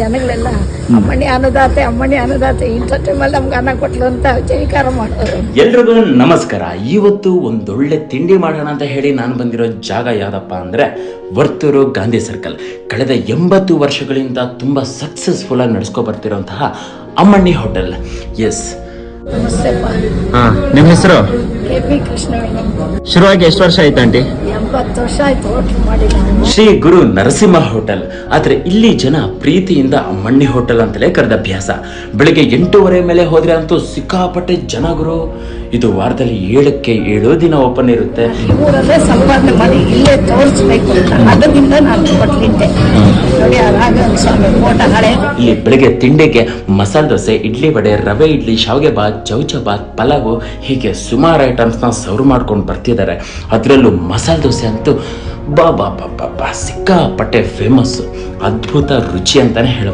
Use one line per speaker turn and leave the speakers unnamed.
ಜನಗಳೆಲ್ಲ ಅಮ್ಮಣ್ಣಿ ಅನ್ನದಾತೆ ಇಂಥ ಟೈಮಲ್ಲಿ ನಮ್ಗೆ ಅನ್ನ ಕೊಟ್ಲು ಅಂತ ಜೈಕಾರ ಮಾಡೋರು.
ಎಲ್ರಿಗೂ ನಮಸ್ಕಾರ. ಇವತ್ತು ಒಂದೊಳ್ಳೆ ತಿಂಡಿ ಮಾಡೋಣ ಅಂತ ಹೇಳಿ ನಾನು ಬಂದಿರೋ ಜಾಗ ಯಾವ್ದಪ್ಪ ಅಂದ್ರೆ ವರ್ತೂರು ಗಾಂಧಿ ಸರ್ಕಲ್. ಕಳೆದ 80 ವರ್ಷಗಳಿಂದ ತುಂಬಾ ಸಕ್ಸಸ್ಫುಲ್ ಆಗಿ ನಡೆಸ್ಕೊ ಬರ್ತಿರೋಂತಹ ಅಮ್ಮಣ್ಣಿ ಹೋಟೆಲ್. ಎಸ್,
ನಮಸ್ತೆಪ್ಪ.
ನಿಮ್ಮ ಹೆಸರು?
KP ಕೃಷ್ಣವೇಣಿ.
ಶುರುವಾಗಿ ಎಷ್ಟು ವರ್ಷ ಆಯ್ತು ಆಂಟಿ?
80 ವರ್ಷ ಆಯ್ತು ಹೋಟ್ಲ್ ಮಾಡಿ.
ಶ್ರೀ ಗುರು ನರಸಿಂಹ ಹೋಟೆಲ್. ಆದ್ರೆ ಇಲ್ಲಿ ಜನ ಪ್ರೀತಿಯಿಂದ ಅಮ್ಮಣ್ಣಿ ಹೋಟೆಲ್ ಅಂತಲೇ ಕರೆದ ಅಭ್ಯಾಸ. ಬೆಳಿಗ್ಗೆ 8:30 ಮೇಲೆ ಹೋದ್ರೆ ಅಂತೂ ಸಿಕ್ಕಾಪಟ್ಟೆ ಜನ ಗುರು. ಇದು ವಾರದಲ್ಲಿ 7ಕ್ಕೆ 7 ದಿನ ಓಪನ್ ಇರುತ್ತೆ.
ಊರಲ್ಲೇ ಸಂಪಾದನೆ ಮಾಡಿ ಇಲ್ಲೇ ತೋರಿಸ್ಬೇಕು ಅಂತ ಅದರಿಂದ ನಾನು ಕೊಟ್ಲಿದ್ದೆ ನೋಡಿ. ರಾಘವೇಂದ್ರ ಸ್ವಾಮಿ ಫೋಟೋ ಹಳೆ.
ಇಲ್ಲಿ ಬೆಳಿಗ್ಗೆ ತಿಂಡಿಗೆ ಮಸಾಲೆ ದೋಸೆ, ಇಡ್ಲಿ ವಡೆ, ರವೆ ಇಡ್ಲಿ, ಶಾವಿಗೆ ಬಾತ್, ಚೌಚಬಾತ್, ಪಲಾವು, ಹೀಗೆ ಸುಮಾರು ಐಟಮ್ಸ್ನ ಸರ್ವ್ ಮಾಡ್ಕೊಂಡು ಬರ್ತಿದ್ದಾರೆ. ಅದರಲ್ಲೂ ಮಸಾಲೆ ದೋಸೆ ಅಂತೂ ಬಾ ಸಿಕ್ಕಾಪಟ್ಟೆ ಫೇಮಸ್, ಅದ್ಭುತ ರುಚಿ ಅಂತಾನೆ ಹೇಳ.